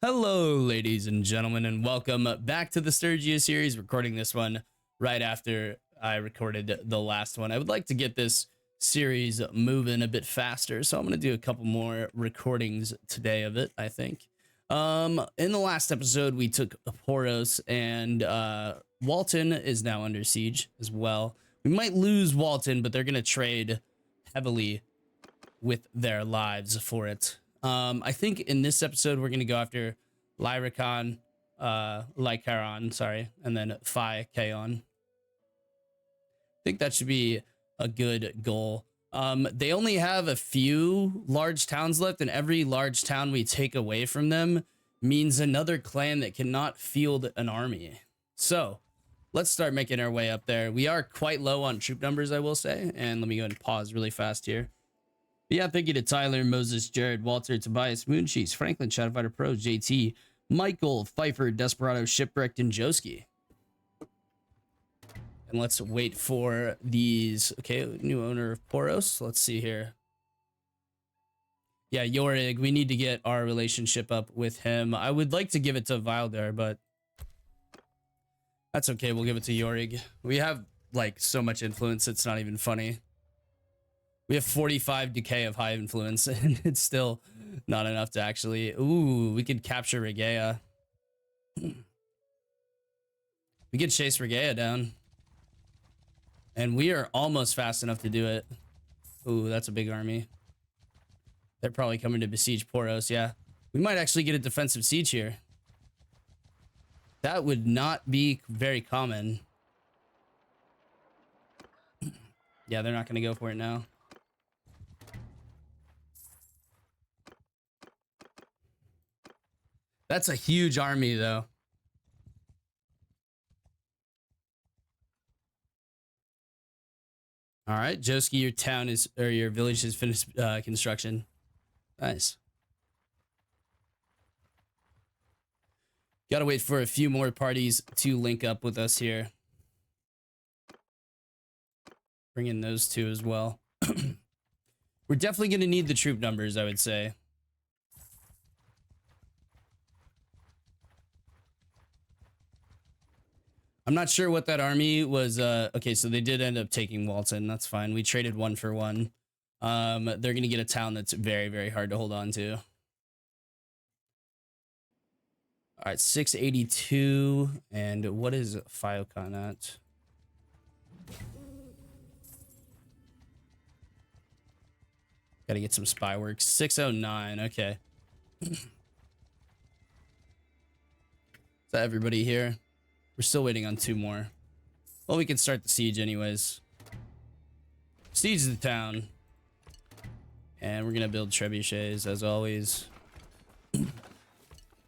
Hello, ladies and gentlemen, and welcome back to the Sturgia series. Recording this one right after I recorded the last one. I would like to get this series moving a bit faster, so I'm going to do a couple more recordings today of it, I think. In the last episode, we took Poros, and Walton is now under siege as well. We might lose Walton, but they're going to trade heavily with their lives for it. I think in this episode we're gonna go after Lycaron, sorry, and then Phi Kaon. I think that should be a good goal. They only have a few large towns left, and every large town we take away from them means another clan that cannot field an army. So let's start making our way up there. We are quite low on troop numbers, I will say, and let me go ahead and pause really fast here. Yeah, thank you to Tyler, Moses, Jared, Walter, Tobias, Mooncheese, Franklin, Shadowfighter Pro, JT, Michael, Pfeiffer, Desperado, Shipwrecked, and Joski. And let's wait for these. Okay, new owner of Poros. Let's see here. Yeah, Yorig, we need to get our relationship up with him. I would like to give it to Vildar, but that's okay. We'll give it to Yorig. We have like so much influence, it's not even funny. We have 45 decay of high influence, and it's still not enough to actually... Ooh, we could capture Regea. We could chase Regea down. And we are almost fast enough to do it. Ooh, that's a big army. They're probably coming to besiege Poros, yeah. We might actually get a defensive siege here. That would not be very common. Yeah, they're not going to go for it now. That's a huge army, though. All right, Joski, your town is, or your village has finished construction. Nice. Gotta wait for a few more parties to link up with us here. Bring in those two as well. We're definitely gonna need the troop numbers, I would say. I'm not sure what that army was. Okay, so they did end up taking Walton. That's fine. We traded 1 for 1. They're going to get a town that's very, very hard to hold on to. All right, 682. And what is Fiocon at? Got to get some spy work. 609. Okay. Is that everybody here? We're still waiting on 2 more. Well, we can start the siege anyways. Siege the town. And we're going to build trebuchets as always.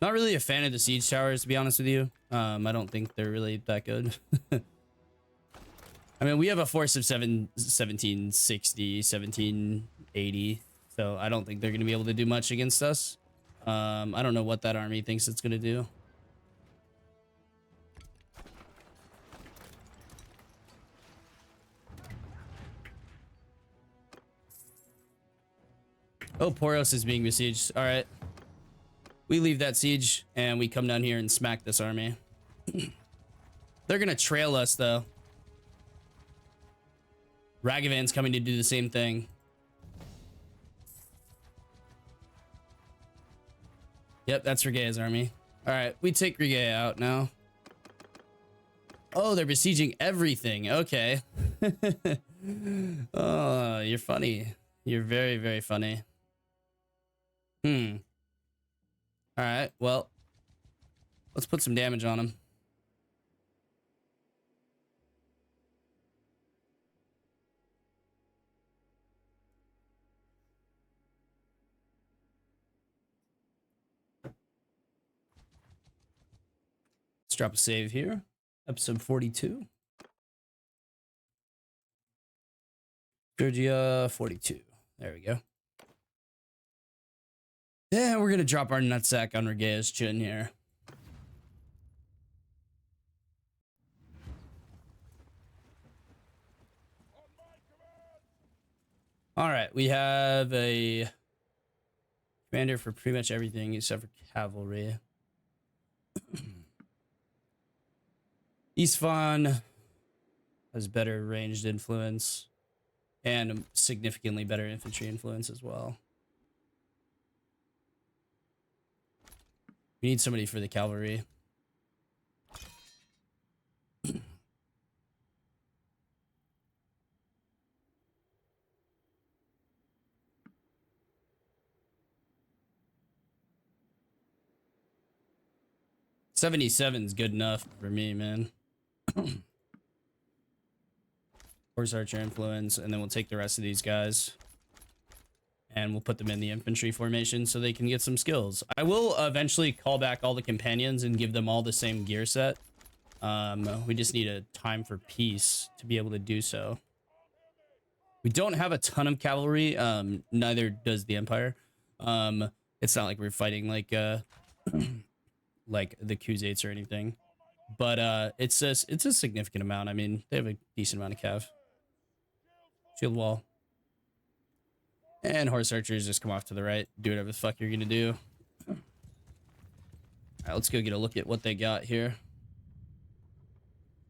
Not really a fan of the siege towers, to be honest with you. I don't think they're really that good. I mean, we have a force of 1760, 1780. So I don't think they're going to be able to do much against us. I don't know what that army thinks it's going to do. Oh, Poros is being besieged. All right. We leave that siege and we come down here and smack this army. They're going to trail us, though. Ragavan's coming to do the same thing. Yep, that's Regea's army. All right, we take Regea out now. Oh, they're besieging everything. Okay. Oh, you're funny. You're very, very funny. All right, well, let's put some damage on him. Let's drop a save here. Episode 42. Sturgia 42. There we go. Yeah, we're gonna drop our nutsack on Regea's chin here. All right, we have a Commander for pretty much everything except for cavalry. Isfahan has better ranged influence and significantly better infantry influence as well. We need somebody for the cavalry. $77 is good enough for me, man. Horse archer influence, and then we'll take the rest of these guys and we'll put them in the infantry formation so they can get some skills. I will eventually call back all the companions and give them all the same gear set. We just need a time for peace to be able to do so. We don't have a ton of cavalry. Neither does the Empire. It's not like we're fighting like like the Khuzaits or anything, but it's a significant amount. I mean, they have a decent amount of cav. Shield wall. And horse archers just come off to the right. Do whatever the fuck you're gonna do. All right, let's go get a look at what they got here.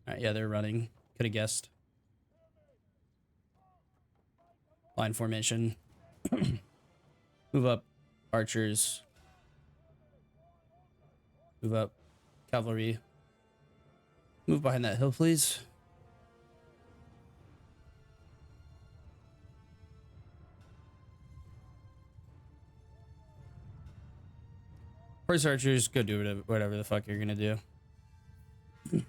All right, yeah, they're running. Could have guessed. Line formation. Move up, archers. Move up, cavalry. Move behind that hill, please. Horse archers, go do whatever the fuck you're gonna do. Are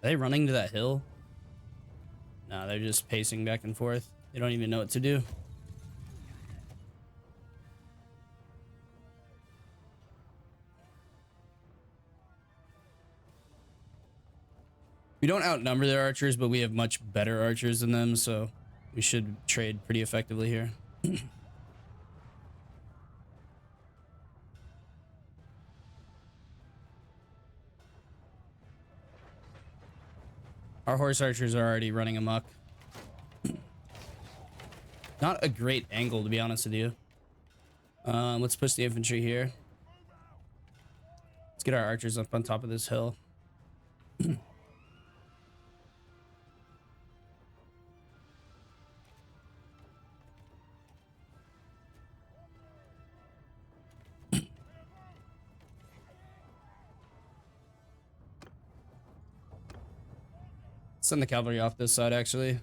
they running to that hill? No, they're just pacing back and forth. They don't even know what to do. We don't outnumber their archers, but we have much better archers than them, so we should trade pretty effectively here. Our horse archers are already running amok. Not a great angle, to be honest with you. Let's push the infantry here. Let's get our archers up on top of this hill. Send the cavalry off this side, actually.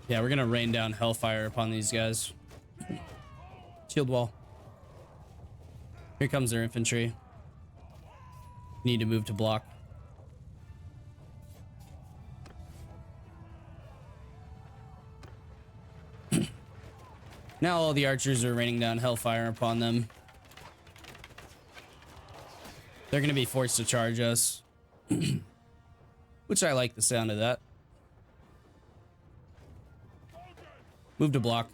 Yeah, we're gonna rain down hellfire upon these guys. Shield wall. Here comes their infantry. Need to move to block. Now all the archers are raining down hellfire upon them. They're gonna be forced to charge us. Which I like the sound of that. Move to block.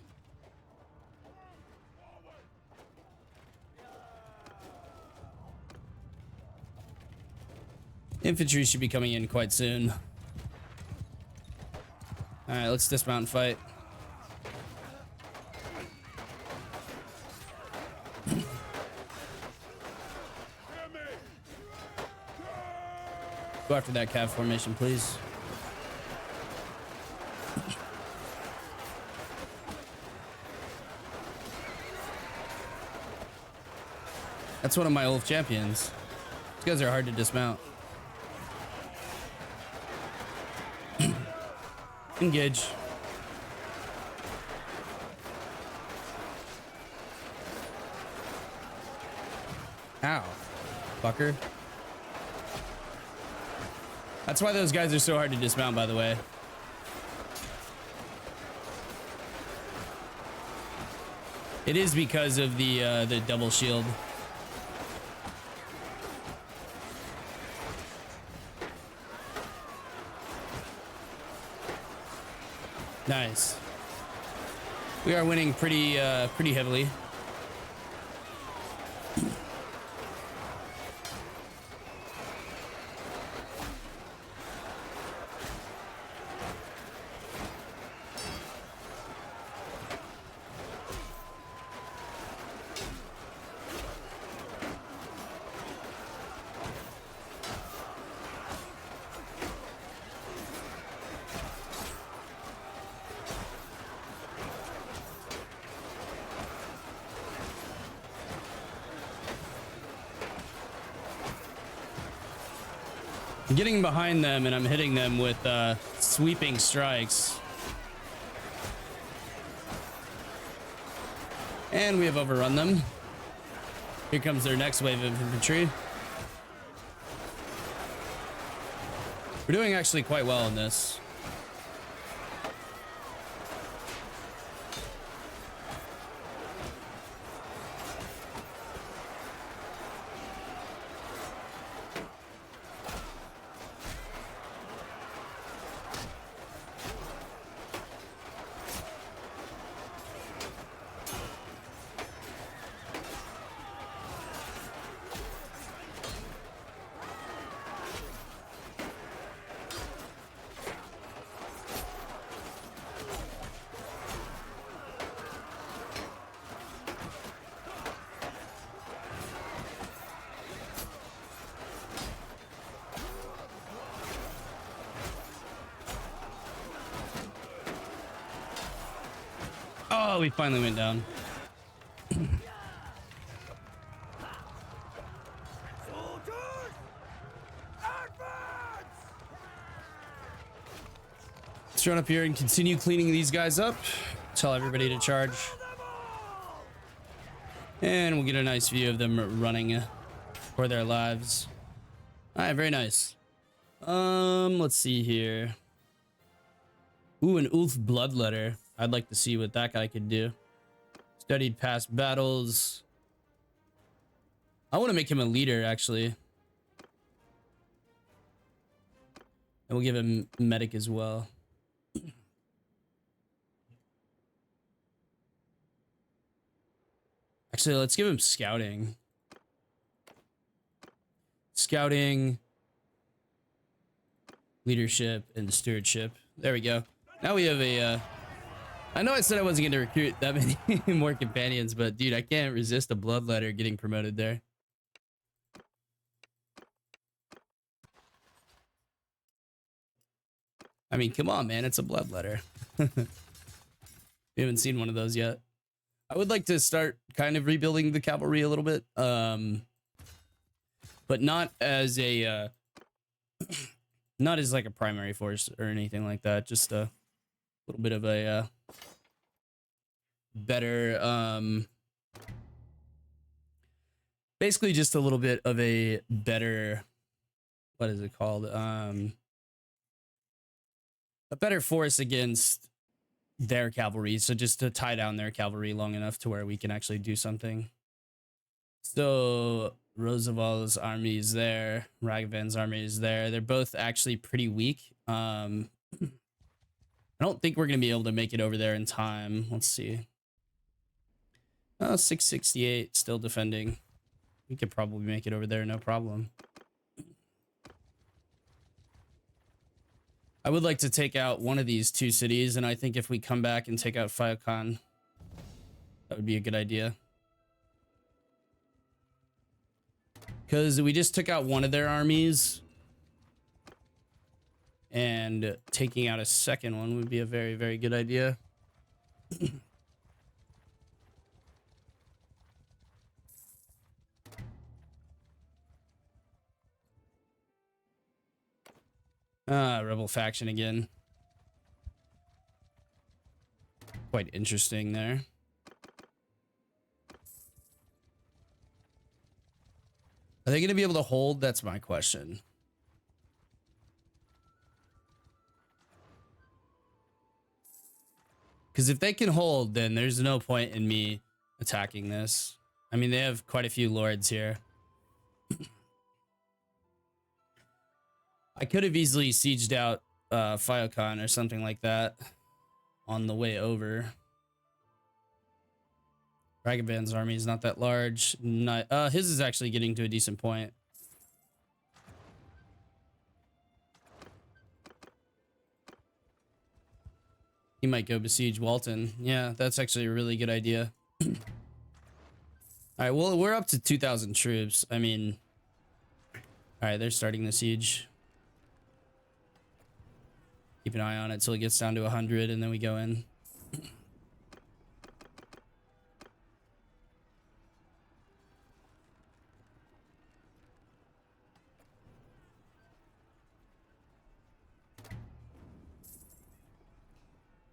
Infantry should be coming in quite soon. Alright, let's dismount and fight. Go after that cav formation, please. That's one of my old champions. These guys are hard to dismount. Engage. Ow, fucker. That's why those guys are so hard to dismount, by the way. It is because of the double shield. Nice. We are winning pretty heavily. I'm getting behind them and I'm hitting them with sweeping strikes. And we have overrun them. Here comes their next wave of infantry. We're doing actually quite well in this. Oh, we finally went down. Let's run up here and continue cleaning these guys up. Tell everybody to charge. And we'll get a nice view of them running for their lives. All right, very nice. Let's see here. Ooh, an Ulf Bloodletter. I'd like to see what that guy could do. Studied past battles. I want to make him a leader, actually. And we'll give him medic as well. Actually, let's give him scouting. Scouting, leadership, and stewardship. There we go. Now we have a... I know I said I wasn't going to recruit that many more companions, but dude, I can't resist a bloodletter getting promoted there. I mean, come on, man. It's a bloodletter. We haven't seen one of those yet. I would like to start kind of rebuilding the cavalry a little bit. But not as a... not as like a primary force or anything like that. Just a little bit of a... better basically just a little bit of a better, what is it called, a better force against their cavalry, so just to tie down their cavalry long enough to where we can actually do something. So Roosevelt's army is there, Ragavan's army is there. They're both actually pretty weak. I don't think we're gonna be able to make it over there in time. Let's see. 668 still defending. We could probably make it over there, no problem. I would like to take out one of these two cities, and I think if we come back and take out Viking, that would be a good idea. Because we just took out one of their armies, and taking out a second one would be a very, very good idea. Rebel faction again. Quite interesting there. Are they going to be able to hold? That's my question. Because if they can hold, then there's no point in me attacking this. I mean, they have quite a few lords here. I could have easily sieged out Viking or something like that on the way over. Ragavan's army is not that large. Not, his is actually getting to a decent point. He might go besiege Walton. Yeah, that's actually a really good idea. All right, well, we're up to 2,000 troops. I mean, all right, they're starting the siege. Keep an eye on it till it gets down to 100, and then we go in.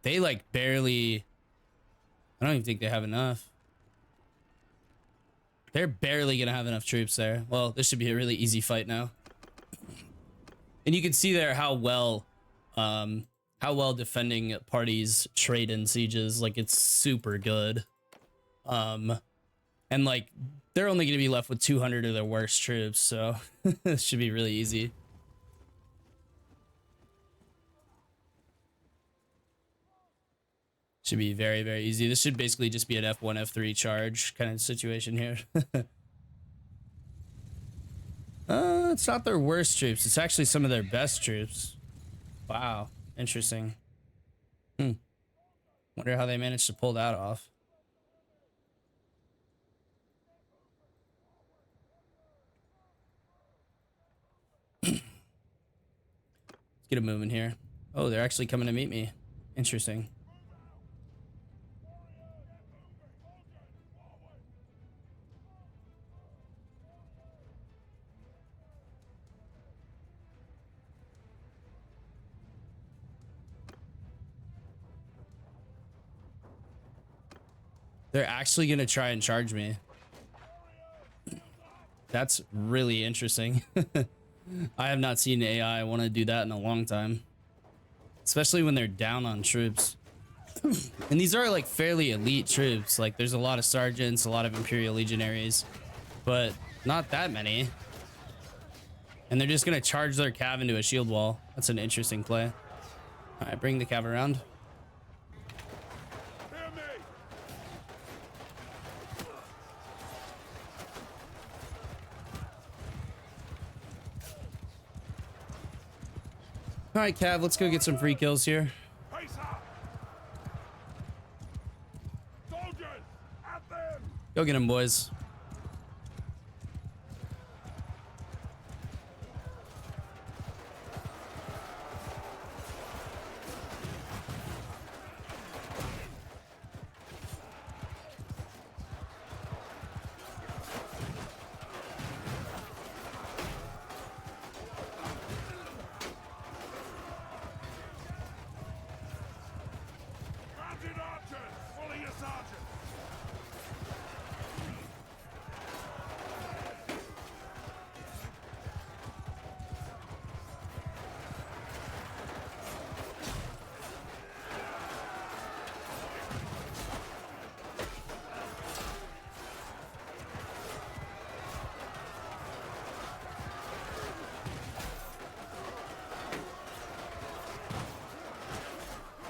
They like barely, I don't even think they have enough. They're barely gonna have enough troops there. Well, this should be a really easy fight now. And you can see there how well defending parties trade in sieges. Like, it's super good. And like, they're only gonna be left with 200 of their worst troops, so this should be really easy. Should be very, very easy. This should basically just be an F1, F3 charge kind of situation here. It's not their worst troops. It's actually some of their best troops. Wow. Interesting. Wonder how they managed to pull that off. Let's get a movement here. Oh, they're actually coming to meet me. Interesting. They're actually gonna try and charge me. That's really interesting. I have not seen AI want to do that in a long time. Especially when they're down on troops. And these are like fairly elite troops. Like, there's a lot of sergeants, a lot of Imperial Legionaries, but not that many. And they're just gonna charge their cav into a shield wall. That's an interesting play. All right, bring the cav around. All right, cav, let's go get some free kills here. Go get him, boys.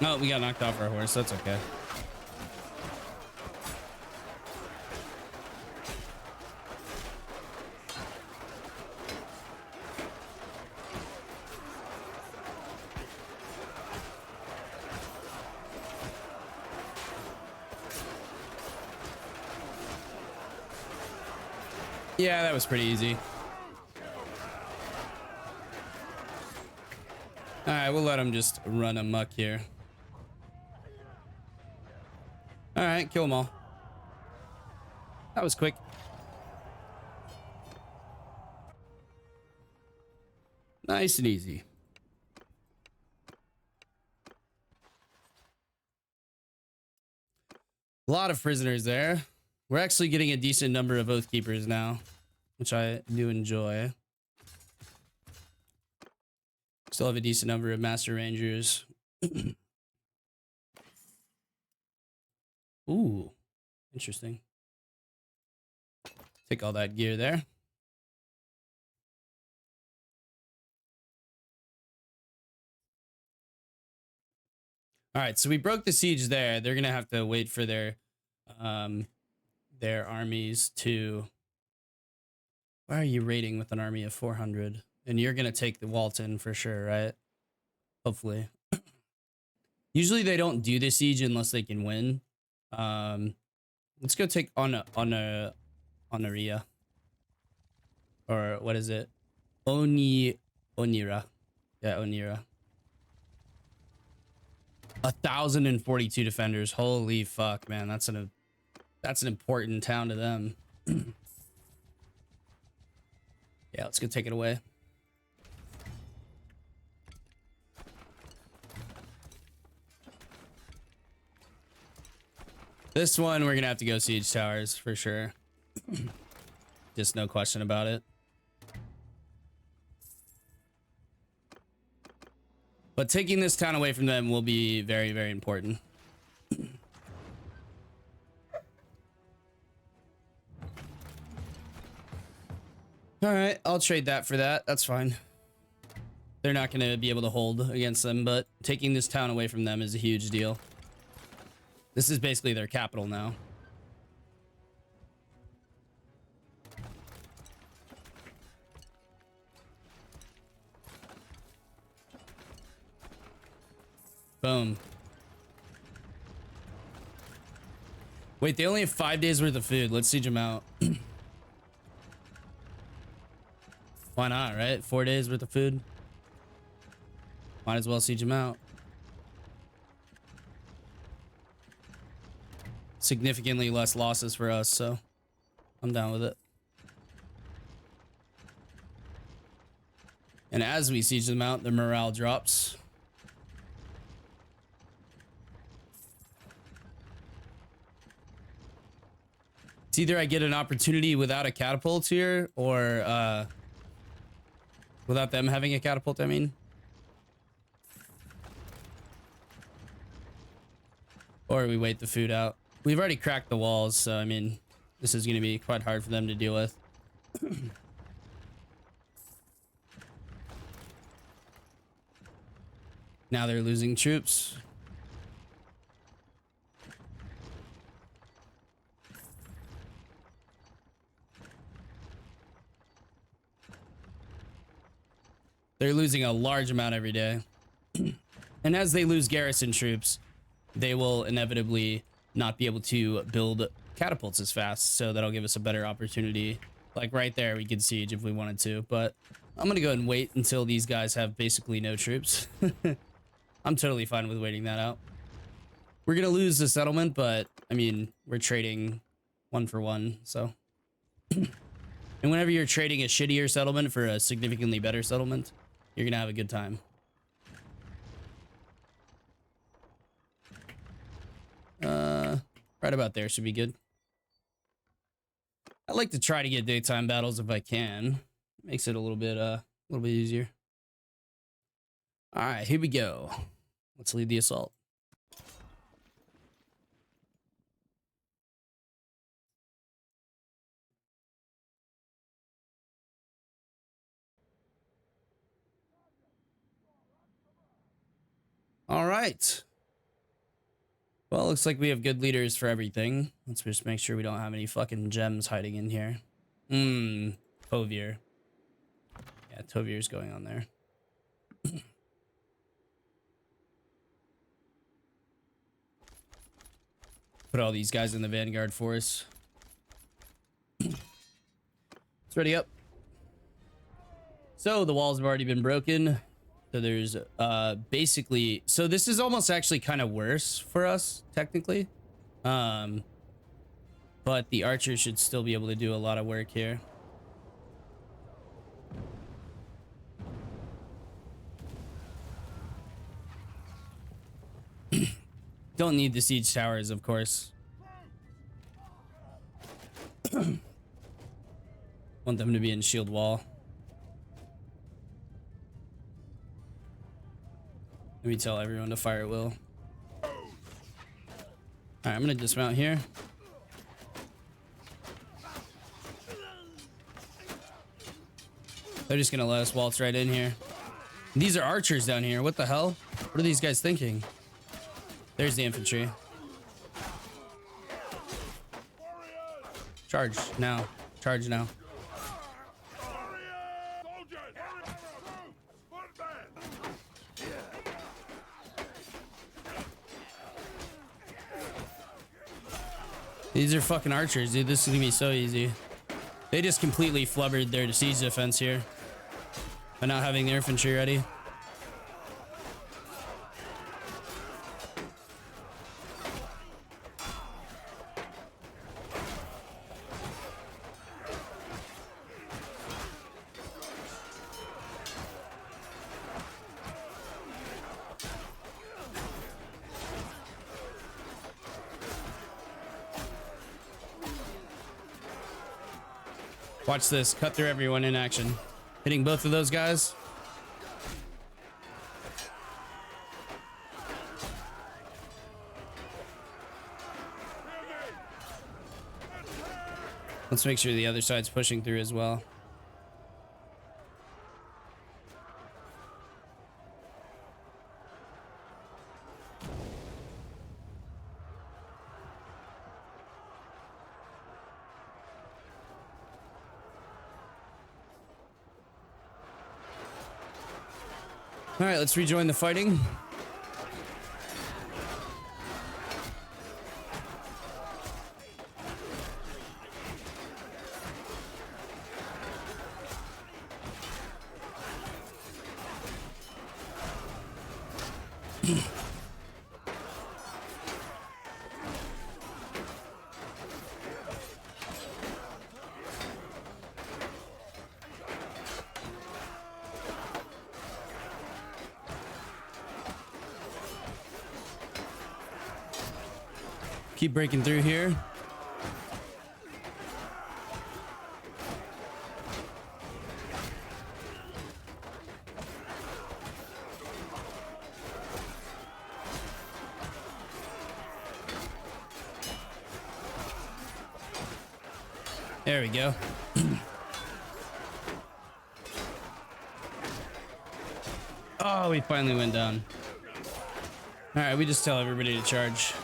No, we got knocked off our horse. That's okay. Yeah, that was pretty easy. All right, we'll let him just run amok here. All right, kill them all. That was quick. Nice and easy. A lot of prisoners there. We're actually getting a decent number of Oath Keepers now, which I do enjoy. Still have a decent number of Master Rangers. Ooh, interesting. Take all that gear there. All right, so we broke the siege there. They're gonna have to wait for their armies to. Why are you raiding with an army of 400? And you're gonna take the Walton for sure, right? Hopefully. Usually they don't do the siege unless they can win. Let's go take Onaria. Or what is it? Onira. Yeah, Onira. 1,042 defenders. Holy fuck, man. That's an important town to them. Yeah, let's go take it away. This one, we're gonna have to go siege towers for sure. Just no question about it. But taking this town away from them will be very, very important. All right, I'll trade that for that. That's fine. They're not going to be able to hold against them, but taking this town away from them is a huge deal. This is basically their capital now. Boom. Wait, they only have 5 days worth of food. Let's siege them out. Why not, right? 4 days worth of food. Might as well siege them out. Significantly less losses for us, so I'm down with it. And as we siege them out, the morale drops. It's either I get an opportunity without a catapult here, or without them having a catapult, I mean. Or we wait the food out. We've already cracked the walls, so I mean, this is going to be quite hard for them to deal with. Now they're losing troops. They're losing a large amount every day. And as they lose garrison troops, they will inevitably not be able to build catapults as fast. So that'll give us a better opportunity. Like right there, we could siege if we wanted to. But I'm going to go ahead and wait until these guys have basically no troops. I'm totally fine with waiting that out. We're going to lose the settlement, but I mean, we're trading 1 for 1. So, and whenever you're trading a shittier settlement for a significantly better settlement, you're going to have a good time. Right about there should be good. I like to try to get daytime battles if I can. Makes it a little bit easier. All right, here we go. Let's lead the assault. All right. Well, looks like we have good leaders for everything. Let's just make sure we don't have any fucking gems hiding in here. Tovier. Yeah, Tovier's going on there. Put all these guys in the vanguard for us. It's ready up. So the walls have already been broken. So there's basically, so this is almost actually kind of worse for us technically. But the archers should still be able to do a lot of work here. Don't need the siege towers, of course. Want them to be in shield wall. Let me tell everyone to fire at will. All right, I'm gonna dismount here. They're just gonna let us waltz right in here. These are archers down here. What the hell? What are these guys thinking? There's the infantry. Charge now. Charge now. These are fucking archers, dude. This is gonna be so easy. They just completely flubbered their siege defense here by not having their infantry ready. Watch this. Cut through everyone in action. Hitting both of those guys. Let's make sure the other side's pushing through as well. All right, let's rejoin the fighting. Keep breaking through here. There we go. Oh, we finally went down. All right, we just tell everybody to charge.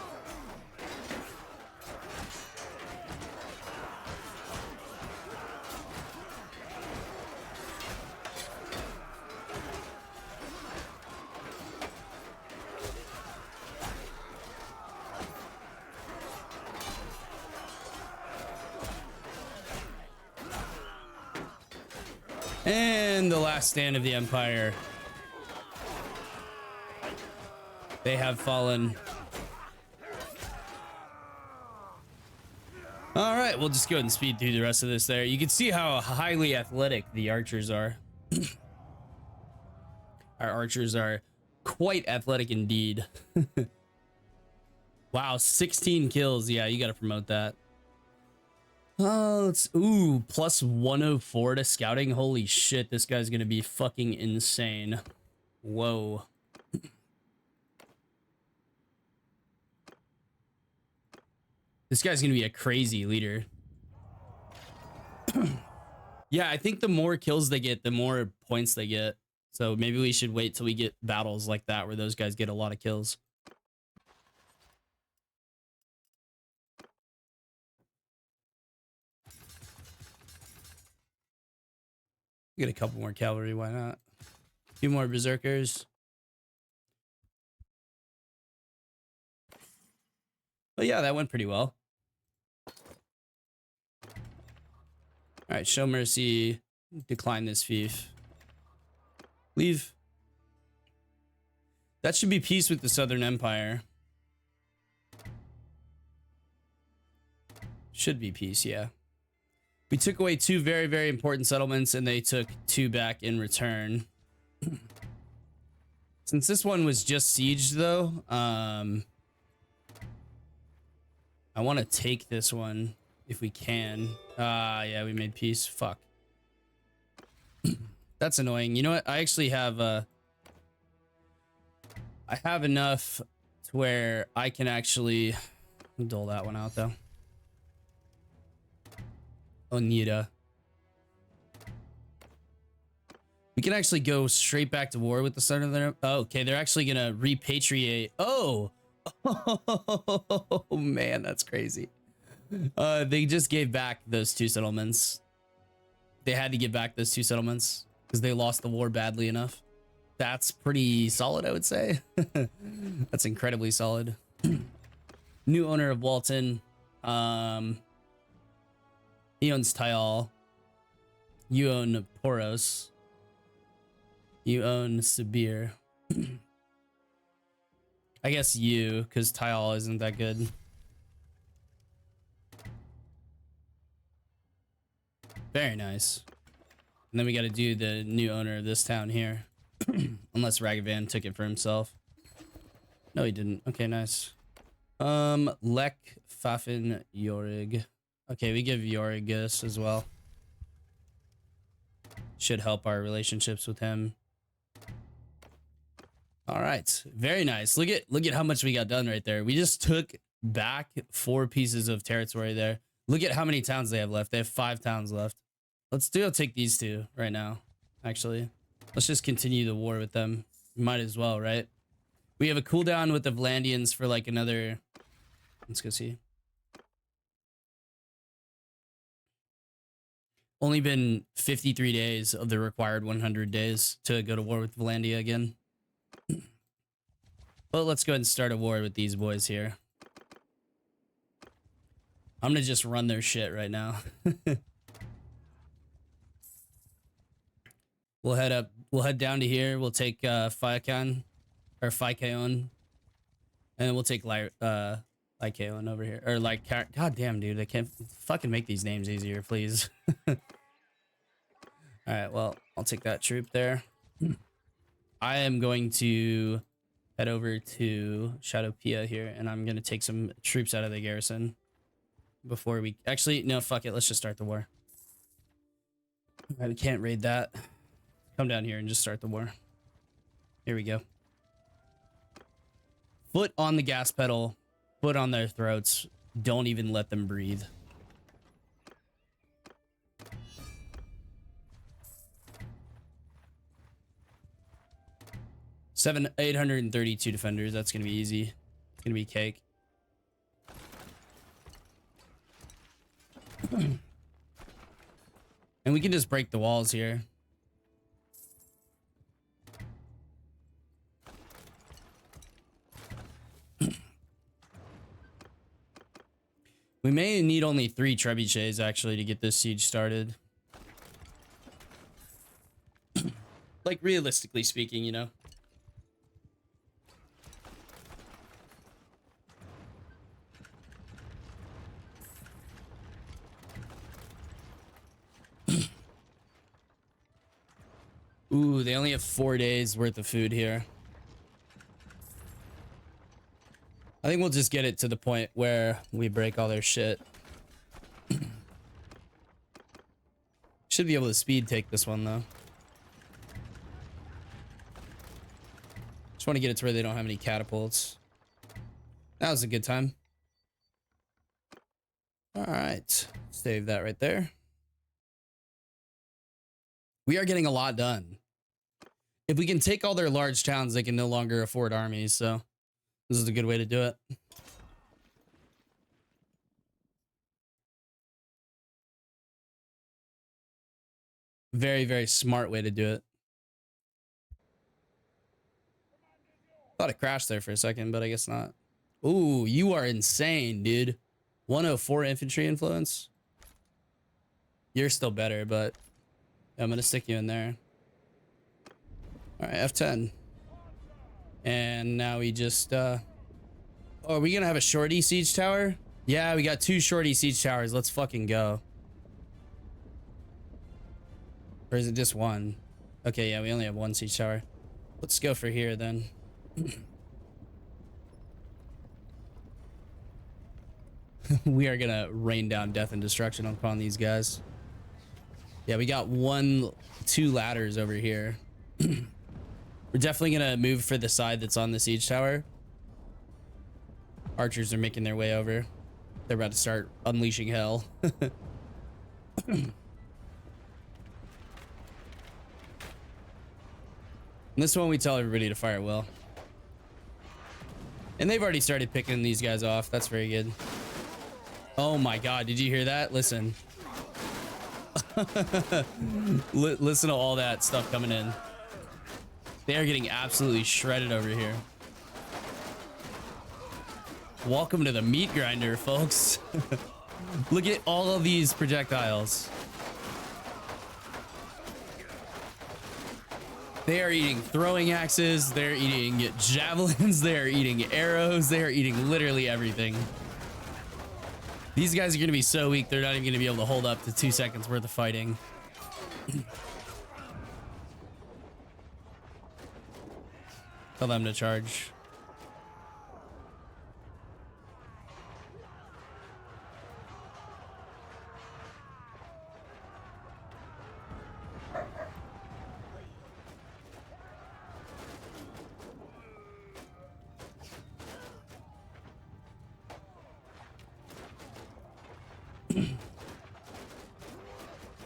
And the last stand of the Empire. They have fallen. All right, we'll just go ahead and speed through the rest of this there. You can see how highly athletic the archers are. Our archers are quite athletic indeed. Wow, 16 kills. Yeah, you got to promote that. Oh, it's ooh, plus 104 to scouting. Holy shit, this guy's gonna be fucking insane. Whoa. This guy's gonna be a crazy leader. Yeah, I think the more kills they get, the more points they get. So maybe we should wait till we get battles like that where those guys get a lot of kills. Get a couple more cavalry, why not? A few more berserkers. But yeah, that went pretty well. All right, show mercy. Decline this fief. Leave. That should be peace with the Southern Empire. Should be peace, yeah. We took away 2 very, very important settlements, and they took 2 back in return. Since this one was just sieged, though, I want to take this one if we can. Yeah, we made peace. Fuck. That's annoying. You know what? I actually have I have enough to where I can actually dole that one out, though. Onita. We can actually go straight back to war with the son of their. Oh, okay, they're actually gonna repatriate. Oh, oh man, that's crazy. They just gave back those 2 settlements. They had to give back those 2 settlements because they lost the war badly enough. That's pretty solid, I would say. That's incredibly solid. New owner of Walton. He owns Tyal. You own Poros. You own Sibir. I guess you, because Tyal isn't that good. Very nice. And then we got to do the new owner of this town here. Unless Ragavan took it for himself. No, he didn't. Okay, nice. Lek Fafin Yorig. Okay, we give Yorig this as well. Should help our relationships with him. All right, very nice. Look at how much we got done right there. We just took back 4 pieces of territory there. Look at how many towns they have left. They have 5 towns left. Let's take these 2 right now. Actually, let's just continue the war with them. Might as well, right? We have a cooldown with the Vlandians for like another. Let's go see. Only been 53 days of the required 100 days to go to war with Vlandia again. But let's go ahead and start a war with these boys here. I'm gonna just run their shit right now. We'll head up. We'll head down to here. We'll take Fiakan or Fikaon, and then we'll take Lycaon over here. Or like, god damn, dude, I can't fucking make these names easier, please. All right, well, I'll take that troop there. I am going to head over to Shadowpia here, and I'm gonna take some troops out of the garrison before we actually no, fuck it, let's just start the war. We can't raid that. Come down here and just start the war. Here we go. Foot on the gas pedal, foot on their throats. Don't even let them breathe. Seven, 832 defenders. That's gonna be easy. It's gonna be cake. And we can just break the walls here. We may need only 3 trebuchets actually to get this siege started. Like realistically speaking, you know. Ooh, they only have 4 days worth of food here. I think we'll just get it to the point where we break all their shit. Should be able to speed take this one though. Just want to get it to where they don't have any catapults. That was a good time. All right, save that right there. We are getting a lot done. If we can take all their large towns, they can no longer afford armies, so this is a good way to do it. Very, very smart way to do it. Thought it crashed there for a second, but I guess not. Ooh, you are insane, dude. 104 infantry influence. You're still better, but I'm gonna stick you in there. All right, F10. And now we just oh, are we gonna have a shorty siege tower? Yeah, we got 2 shorty siege towers. Let's fucking go. Or is it just 1? Okay, yeah, we only have 1 siege tower. Let's go for here then. We are gonna rain down death and destruction upon these guys. Yeah, we got 2 ladders over here. We're definitely gonna move for the side that's on the siege tower. Archers are making their way over. They're about to start unleashing hell. And this one we tell everybody to fire well. And they've already started picking these guys off. That's very good. Oh my god, did you hear that? Listen. Listen to all that stuff coming in. They are getting absolutely shredded over here. Welcome to the meat grinder, folks. Look at all of these projectiles. They are eating throwing axes. They're eating javelins. They are eating arrows. They are eating literally everything. These guys are going to be so weak, they're not even going to be able to hold up to 2 seconds worth of fighting. Tell them to charge.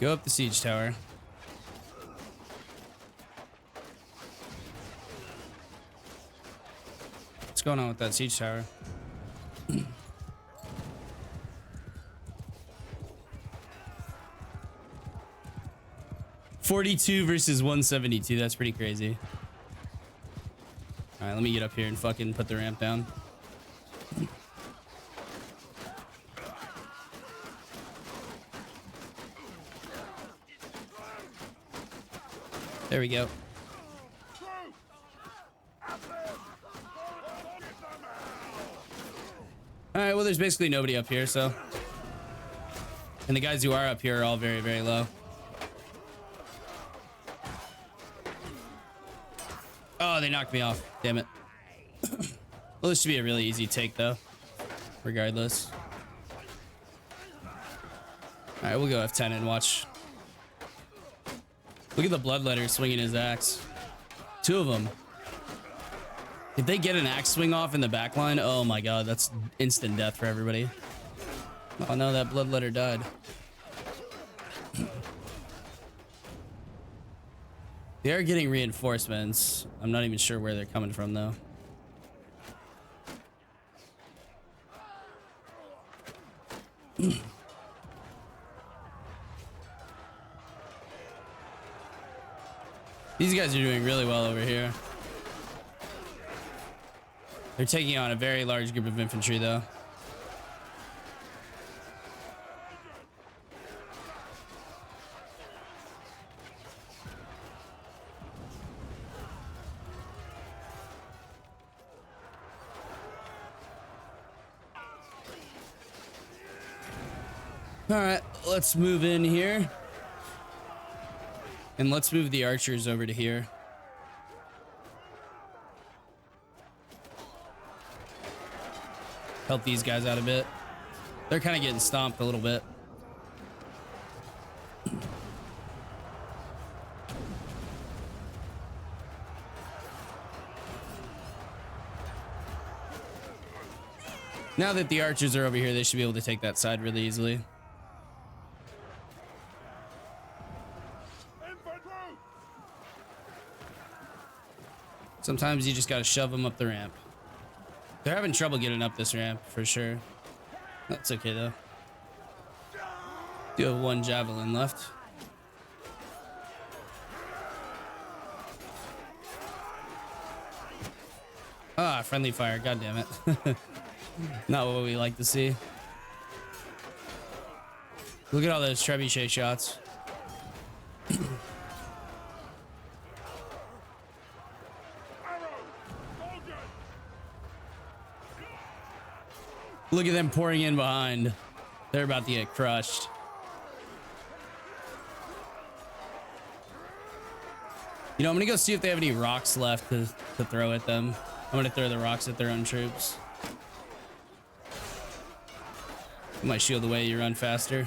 Go up the siege tower. What's going on with that siege tower? 42 versus 172. That's pretty crazy. All right, let me get up here and fucking put the ramp down. There we go. All right, well, there's basically nobody up here, so. And the guys who are up here are all very, very low. Oh, they knocked me off. Damn it. Well, this should be a really easy take, though. Regardless. All right, we'll go F10 and watch. Look at the Bloodletter swinging his axe. 2 of them. If they get an axe swing off in the back line, oh my god, that's instant death for everybody. Oh no, that Bloodletter died. They are getting reinforcements. I'm not even sure where they're coming from, though. These guys are doing really well over here. They're taking on a very large group of infantry, though. All right, let's move in here. And let's move the archers over to here. Help these guys out a bit. They're kind of getting stomped a little bit. Now that the archers are over here, they should be able to take that side really easily. Sometimes you just gotta shove them up the ramp. They're having trouble getting up this ramp for sure. That's okay though. Do have 1 javelin left. Ah, friendly fire. God damn it. Not what we like to see. Look at all those trebuchet shots. Look at them pouring in behind. They're about to get crushed. You know, I'm gonna go see if they have any rocks left to throw at them. I'm gonna throw the rocks at their own troops. You might shield away, you run faster.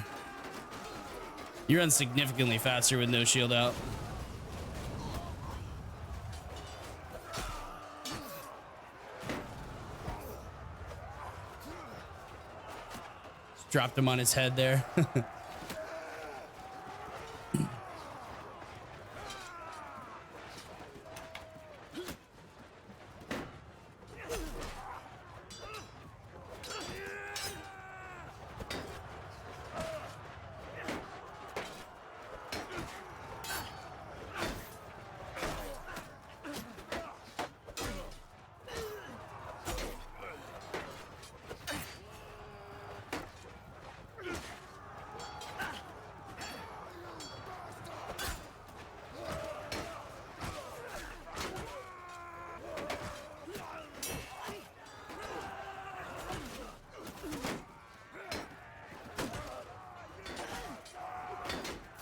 You run significantly faster with no shield out. Dropped him on his head there.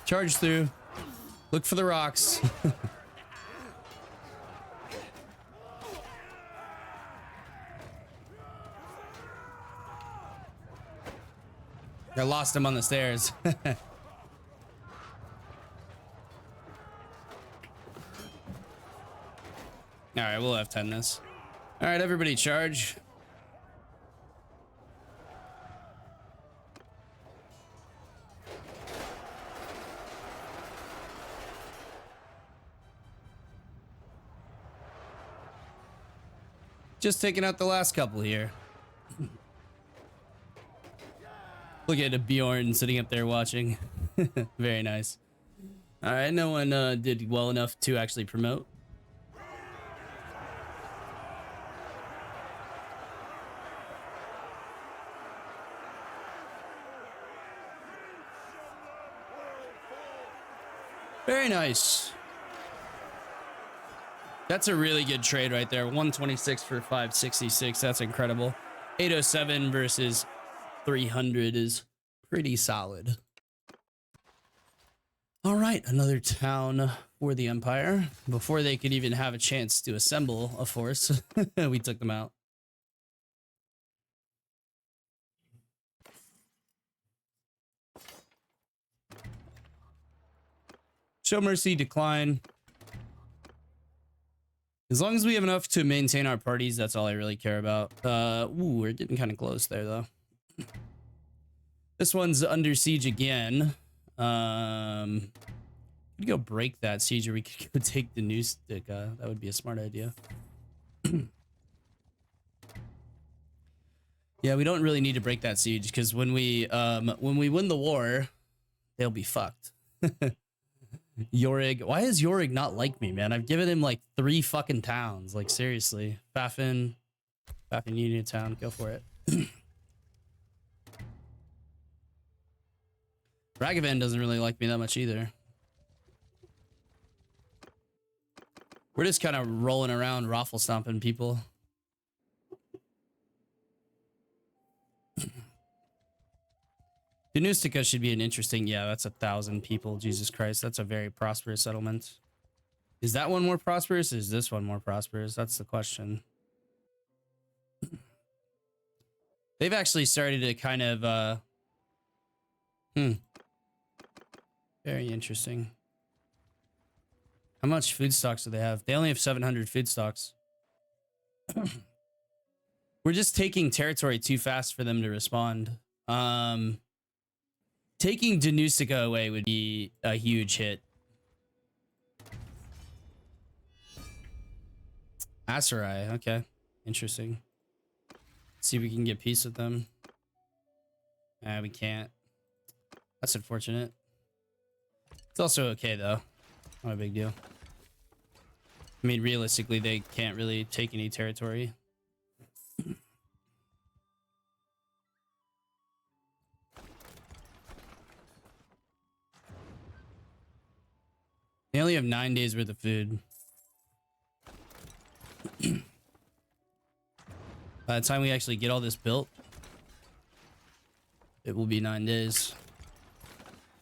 Charge through. Look for the rocks. I lost him on the stairs. All right, we'll F10 this. All right, everybody charge. Just taking out the last couple here. Look at a Bjorn sitting up there watching. Very nice. All right, no one did well enough to actually promote. Very nice. That's a really good trade right there. 126 for 566. That's incredible. 807 versus 300 is pretty solid. All right, another town for the Empire. Before they could even have a chance to assemble a force, we took them out. Show mercy, decline. As long as we have enough to maintain our parties, that's all I really care about. Ooh, we're getting kind of close there, though. This one's under siege again. We could go break that siege, or we could go take the new stick. That would be a smart idea. Yeah, we don't really need to break that siege, because when we win the war, they'll be fucked. Yorig, why is Yorig not like me, man? I've given him like 3 fucking towns. Like, seriously. Baffin Union Town, go for it. Ragavan doesn't really like me that much either. We're just kind of rolling around, raffle stomping people. Danustica should be an interesting... Yeah, that's 1,000 people. Jesus Christ, that's a very prosperous settlement. Is that one more prosperous? Or is this one more prosperous? That's the question. They've actually started to kind of... Very interesting. How much food stocks do they have? They only have 700 food stocks. We're just taking territory too fast for them to respond. Taking Danustica away would be a huge hit. Asarai, okay. Interesting. Let's see if we can get peace with them. We can't. That's unfortunate. It's also okay, though. Not a big deal. I mean, realistically, they can't really take any territory. They only have 9 days worth of food. By the time we actually get all this built, it will be 9 days.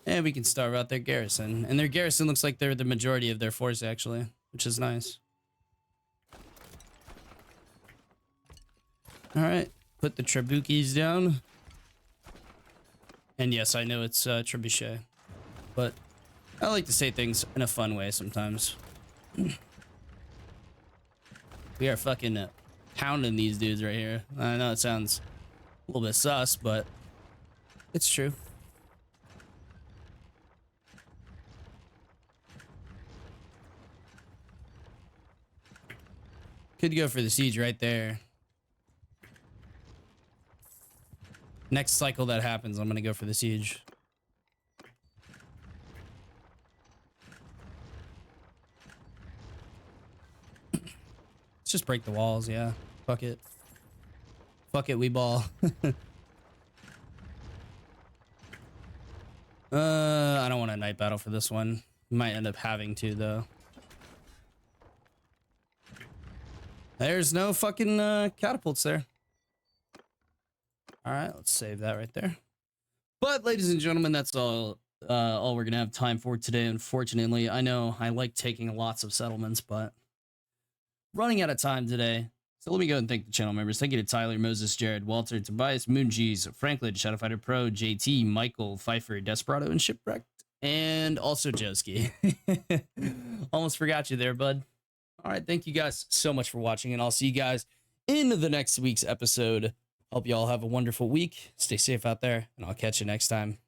And we can starve out their garrison. And their garrison looks like they're the majority of their force, actually, which is nice. All right, put the Trebukis down. And yes, I know it's Trebuchet, but I like to say things in a fun way sometimes. We are fucking pounding these dudes right here. I know it sounds a little bit sus, but it's true. Could go for the siege right there. Next cycle that happens, I'm gonna go for the siege. Let's just break the walls, yeah. Fuck it. Fuck it, we ball. I don't want a night battle for this one. Might end up having to, though. There's no fucking catapults there. All right, let's save that right there. But ladies and gentlemen, that's all we're gonna have time for today. Unfortunately, I know I like taking lots of settlements, but running out of time today. So let me go and thank the channel members. Thank you to Tyler, Moses, Jared, Walter, Tobias, Moongees, Franklin, Shadowfighter Pro, JT, Michael, Pfeiffer, Desperado, and Shipwrecked, and also Joski. Almost forgot you there, bud. All right, thank you guys so much for watching, and I'll see you guys in the next week's episode. Hope you all have a wonderful week. Stay safe out there, and I'll catch you next time.